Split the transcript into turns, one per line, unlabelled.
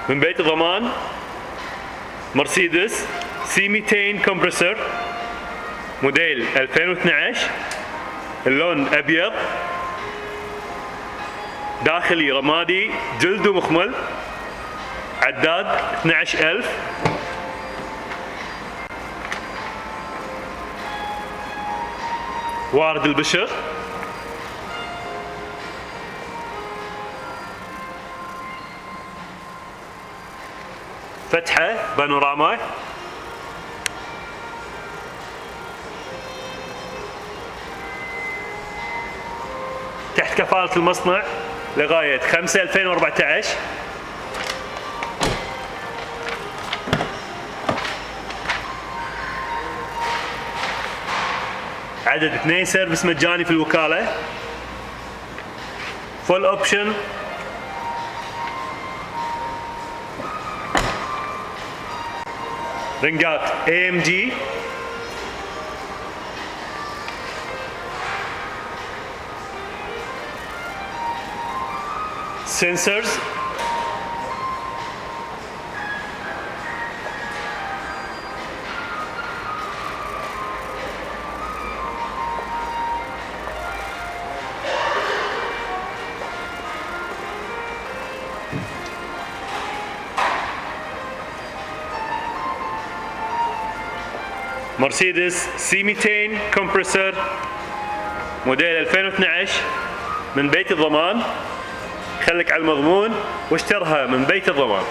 من بيت الضمان مرسيدس C200 Compressor موديل 2012، اللون أبيض، داخلي رمادي، جلده مخمل، عداد 12,000. وارد البشر. فتحة بانوراما. تحت كفالة المصنع لغاية 5/2014. عدد 2 سيرفيس مجاني في الوكالة. فول اوبشن. رنجات AMG. sensors. مرسيدس C200 Compressor موديل 2012 من بيت الضمان. خليك على المضمون واشترها من بيت الضمان.